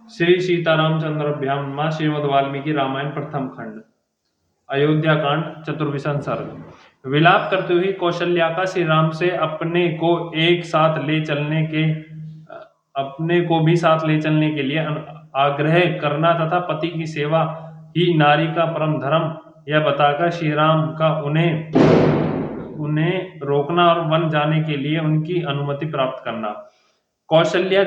श्री सीतारामचंद्राभ्याम नमः। श्रीमद् वाल्मीकि रामायण प्रथम खंड अयोध्या कांड चतुर्विंश सर्ग। विलाप करते हुए कौशल्या का श्री राम से अपने को भी साथ ले चलने के लिए आग्रह करना तथा पति की सेवा ही नारी का परम धर्म यह बताकर श्री राम का उन्हें रोकना और वन जाने के लिए उनकी अनुमति प्राप्त करना। कौशल्या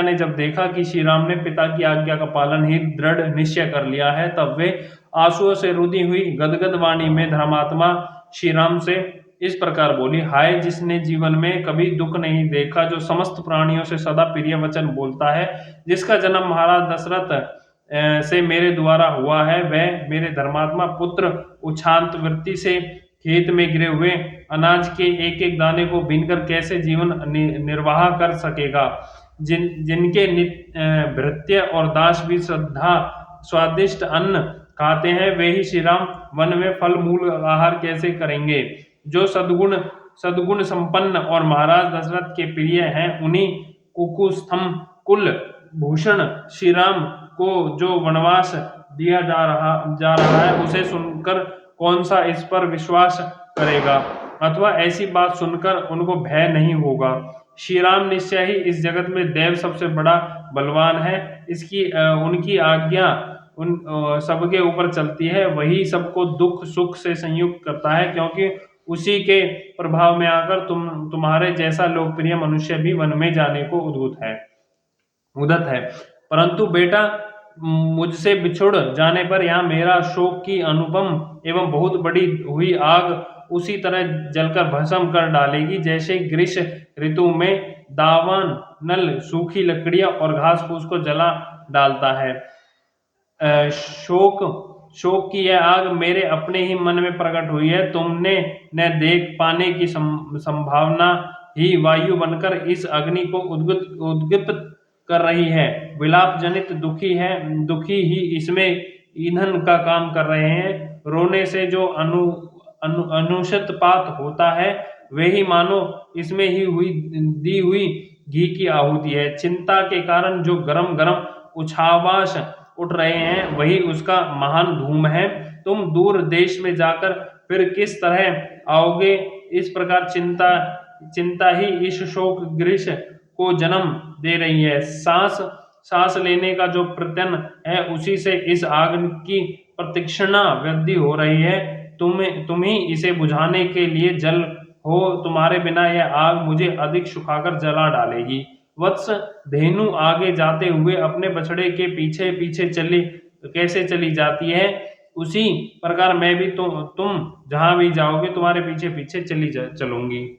ने जब देखा कि श्री राम ने पिता की आज्ञा का पालन ही दृढ़ निश्चय कर लिया है, तब वे आंसुओं से रुधी हुई गदगद वाणी में धर्मात्मा श्री राम से इस प्रकार बोली। हाय, जिसने जीवन में कभी दुख नहीं देखा, जो समस्त प्राणियों से सदा प्रिय वचन बोलता है, जिसका जन्म महाराज दशरथ से मेरे द्वारा हुआ है, वह मेरे धर्मात्मा पुत्र उच्छांत वृत्ति से खेत में गिरे हुए अनाज के एक एक दाने को बीनकर कैसे जीवन निर्वाह कर सकेगा। जिनके भृत्य और दास भी श्रद्धा स्वादिष्ट अन्न खाते हैं, वे ही श्री राम वन में फल मूल आहार कैसे करेंगे। जो सद्गुण संपन्न और महाराज दशरथ के प्रिय हैं, उन्हीं कुकुस्थम कुल भूषण श्री राम को जो वनवास दिया जा रहा है, उसे सुनकर कौन सा इस पर विश्वास करेगा, अथवा ऐसी बात सुनकर उनको भय नहीं होगा। श्री राम निश्चय ही इस जगत में देव सबसे बड़ा बलवान है। उनकी आज्ञा उन सबके ऊपर चलती है, वही सबको दुख सुख से संयुक्त करता है, क्योंकि उसी के प्रभाव में आकर तुम्हारे जैसा लोकप्रिय मनुष्य भी वन में जाने को उदत है। परंतु बेटा, मुझसे बिछुड़ जाने पर यहाँ मेरा शोक की अनुपम एवं बहुत बड़ी हुई आग उसी तरह जलकर भस्म कर डालेगी, जैसे ग्रीष्म ऋतु में दावान नल सूखी लकड़ियां और घास फूस को जला डालता है। शोक की यह आग मेरे अपने ही मन में प्रकट हुई है। तुमने न देख पाने की संभावना ही वायु बनकर इस अग्नि को उद्दीपित कर रही है। विलाप जनित दुखी ही इसमें ईंधन का काम कर रहे हैं। रोने से जो अनुशतपात होता है, वे ही मानो इसमें ही दी हुई घी की आहुति है। चिंता के कारण जो गरम गरम उछावास उठ रहे हैं, वही उसका महान धूम है। तुम दूर देश में जाकर फिर किस तरह आओगे। इस प्रकार चिंता ही इस शोक ग्रीष्म को जन्म दे रही है। सांस लेने का जो प्रत्यन है, उसी से इस आग की प्रतीक्षणा वृद्धि हो रही है। तुम ही इसे बुझाने के लिए जल हो, तुम्हारे बिना यह आग मुझे अधिक सुखाकर जला डालेगी। वत्स, धेनु आगे जाते हुए अपने बछड़े के पीछे पीछे कैसे चली जाती है, उसी प्रकार मैं भी तुम जहां भी जाओगे, तुम्हारे पीछे पीछे चलूंगी।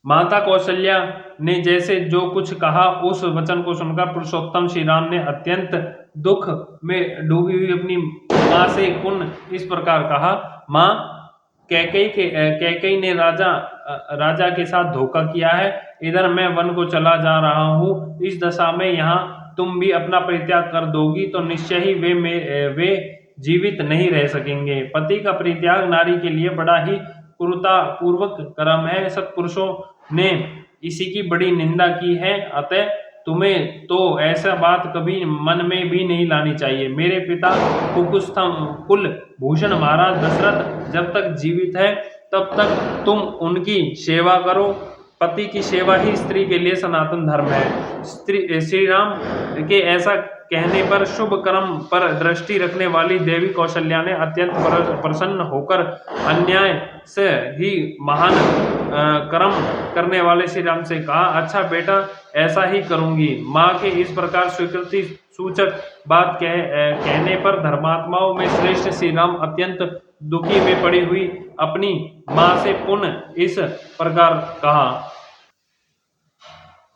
माता कौशल्या ने जैसे जो कुछ कहा, उस वचन को सुनकर पुरुषोत्तम श्री राम ने अत्यंत दुख में डूबी हुई अपनी मां से पुनः इस प्रकार कहा। मां, कैकेयी ने राजा के साथ धोखा किया है। इधर मैं वन को चला जा रहा हूँ, इस दशा में यहाँ तुम भी अपना परित्याग कर दोगी तो निश्चय ही वे जीवित नहीं रह सकेंगे। पति का परित्याग नारी के लिए बड़ा ही क्रूरता पूर्वक कर्म है। सत्पुरुषों ने इसी की बड़ी निंदा की है, अतः तुम्हें तो ऐसा बात कभी मन में भी नहीं लानी चाहिए। मेरे पिता कुल भूषण महाराज दशरथ जब तक जीवित है, तब तक तुम उनकी सेवा करो। पति की सेवा ही स्त्री के लिए सनातन धर्म है। श्री राम के ऐसा कहने पर शुभ कर्म पर दृष्टि रखने वाली देवी कौशल्या ने अत्यंत प्रसन्न होकर अन्याय से ही महान कर्म करने वाले श्री राम से कहा, अच्छा बेटा, ऐसा ही करूंगी। माँ के इस प्रकार स्वीकृति सूचक बात कहने पर धर्मात्माओं में श्रेष्ठ श्री राम अत्यंत दुखी में पड़ी हुई अपनी माँ से पुनः इस प्रकार कहा।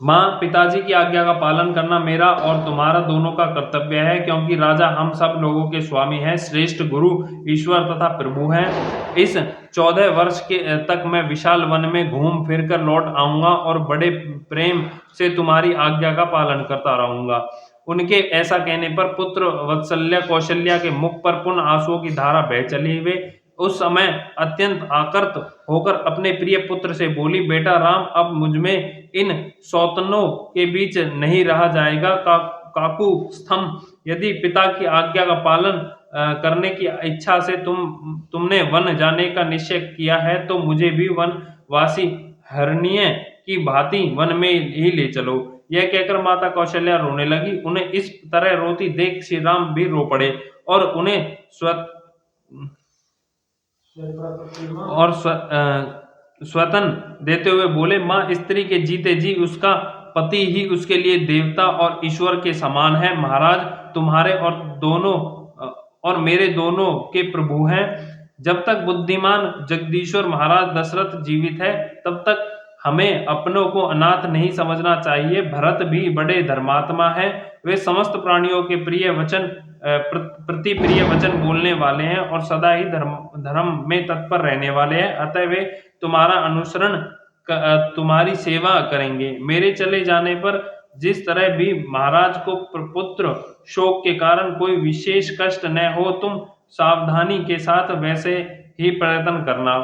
माँ, पिताजी की आज्ञा का पालन करना मेरा और तुम्हारा दोनों का कर्तव्य है, क्योंकि राजा हम सब लोगों के स्वामी हैं, श्रेष्ठ गुरु ईश्वर तथा प्रभु हैं। इस 14 वर्ष तक मैं विशाल वन में घूम फिर कर लौट आऊंगा और बड़े प्रेम से तुम्हारी आज्ञा का पालन करता रहूंगा। उनके ऐसा कहने पर पुत्र वत्सल्य कौशल्या के मुख पर पुनः आंसुओं की धारा बह चली। वे उस समय अत्यंत आकर्त होकर अपने प्रिय पुत्र से बोली, बेटा राम, अब मुझमें इन सौतनों के बीच नहीं रहा जाएगा। काकू स्तंभ, यदि पिता की आज्ञा का पालन करने की इच्छा से तुमने वन जाने का निश्चय किया है, तो मुझे भी वनवासी हरनीय की भांति वन में ही ले चलो। यह कहकर माता कौशल्या रोने लगी। उन्हें इस तरह रोती देख श्री राम भी रो पड़े और उन्हें स्वतन देते हुए बोले, मां, स्त्री के जीते जी उसका पति ही उसके लिए देवता और ईश्वर के समान है। महाराज तुम्हारे और मेरे दोनों के प्रभु हैं। जब तक बुद्धिमान जगदीश्वर महाराज दशरथ जीवित है, तब तक हमें अपनों को अनाथ नहीं समझना चाहिए। भरत भी बड़े धर्मात्मा है। वे समस्त प्राणियों के प्रति प्रिय वचन बोलने वाले हैं और सदा ही धर्म में तत्पर रहने वाले हैं। अतः वे तुम्हारा अनुसरण तुम्हारी सेवा करेंगे। मेरे चले जाने पर जिस तरह भी महाराज को पुत्र शोक के कारण कोई विशेष कष्ट न हो, तुम सावधानी के साथ वैसे ही प्रयत्न करना।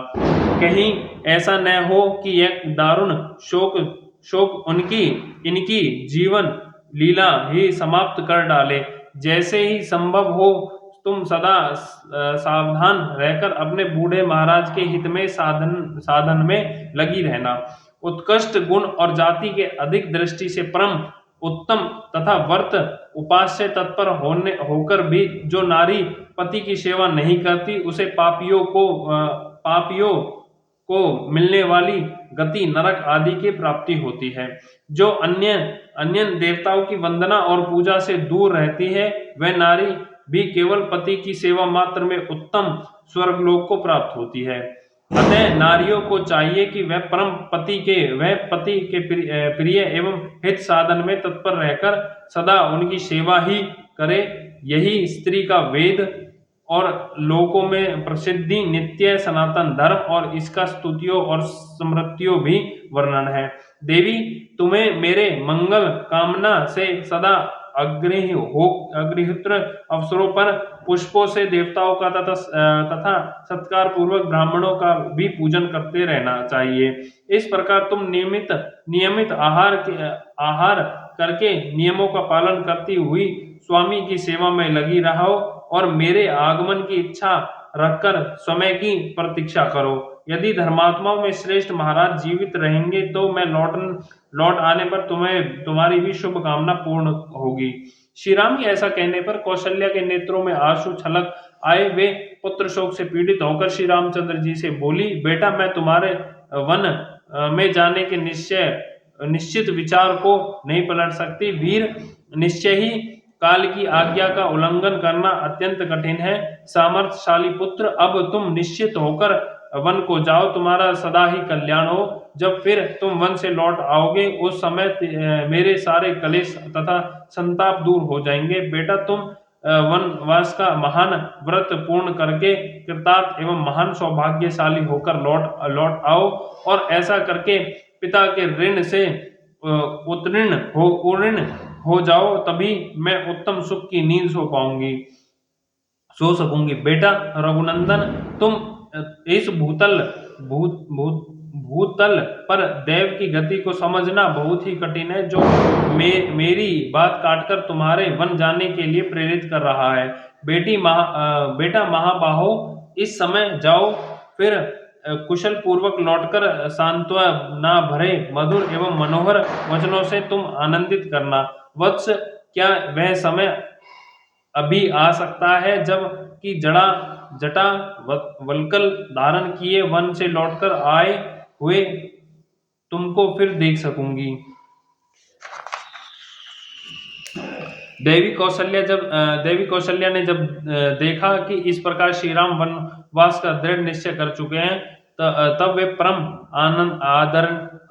कहीं ऐसा न हो कि यह दारुण शोक इनकी जीवन लीला ही समाप्त कर डाले। जैसे ही संभव हो तुम सदा सावधान रहकर अपने बूढ़े महाराज के हित में साधन में लगी रहना। उत्कृष्ट गुण और जाति के अधिक दृष्टि से परम उत्तम तथा व्रत उपास्य तत्पर होकर भी जो नारी पति की सेवा नहीं करती, उसे पापियों को मिलने वाली गति नरक आदि की प्राप्ति होती है। जो अन्य देवताओं की वंदना और पूजा से दूर रहती है, वह नारी भी केवल पति की सेवा मात्र में उत्तम स्वर्गलोक को प्राप्त होती है। अतः नारियों को चाहिए कि वह पति के प्रिय एवं हित साधन में तत्पर रहकर सदा उनकी सेवा ही करे। यही स्त्री का वेद और लोकों में प्रसिद्धि नित्य सनातन धर्म और इसका स्तुतियों और स्मृतियों भी वर्णन है। देवी, तुम्हें मेरे मंगल कामना से सदा अग्निहोत्र अवसरों पर पुष्पों से देवताओं का तथा सत्कार पूर्वक ब्राह्मणों का भी पूजन करते रहना चाहिए। इस प्रकार तुम नियमित आहार करके नियमों का पालन करती हुई स्वामी की सेवा में लगी रहो और मेरे आगमन की इच्छा रखकर समय की प्रतीक्षा करो। यदि धर्मात्माओं में श्रेष्ठ महाराज जीवित रहेंगे, तो मैं लौट आने पर तुम्हारी भी शुभ कामना पूर्ण होगी। श्री राम के ऐसा कहने पर कौशल्या के नेत्रों में आंसू छलक आए। वे पुत्र शोक से पीड़ित होकर श्री रामचंद्र जी से बोली, बेटा, मैं तुम्हारे वन में जाने के निश्चित विचार को नहीं पलट सकती। वीर, निश्चय ही काल की आज्ञा का उल्लंघन करना अत्यंत कठिन है। सामर्थ्यशाली पुत्र, अब तुम निश्चित होकर वन को जाओ, तुम्हारा सदा ही कल्याण हो। जब फिर तुम वन से लौट आओगे, उस समय मेरे सारे कलेश तथा संताप दूर हो जाएंगे। बेटा, तुम वनवास का महान व्रत पूर्ण करके कृतार्थ एवं महान सौभाग्यशाली होकर लौट आओ और ऐसा करके पिता के ऋण से उत्तीर्ण हो जाओ, तभी मैं उत्तम सुख की नींद सो सकूंगी। बेटा रघुनंदन, तुम इस भूतल पर देव की गति को समझना बहुत ही कठिन है, जो मेरी बात काटकर तुम्हारे वन जाने के लिए प्रेरित कर रहा है। बेटा महाबाहो, इस समय जाओ, फिर कुशल पूर्वक लौटकर सांत्वना भरे मधुर एवं मनोहर वचनों से तुम आनंदित करना। वत्स, क्या वह समय अभी आ सकता है जब कि जटा वल्कल धारण किए वन से लौटकर आए हुए तुमको फिर देख सकूंगी। देवी कौशल्या ने जब देखा कि इस प्रकार श्री राम वनवास का दृढ़ निश्चय कर चुके हैं, तब वे परम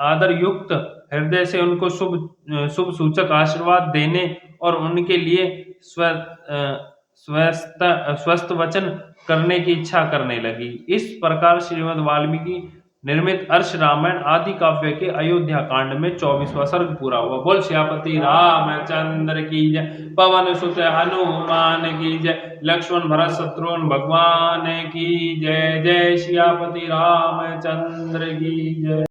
आदर युक्त हृदय से उनको शुभ सूचक आशीर्वाद देने और उनके लिए स्वस्थ वचन करने की इच्छा करने लगी। इस प्रकार श्रीमद् वाल्मीकि निर्मित अर्श रामायण आदि काव्य के अयोध्या कांड में 24वां सर्ग पूरा हुआ। बोल सियापति रामचंद्र की जय। पवन सुत हनुमान की जय। लक्ष्मण भरत शत्रुघ्न भगवान की जय। जय सियापति रामचंद्र की जय।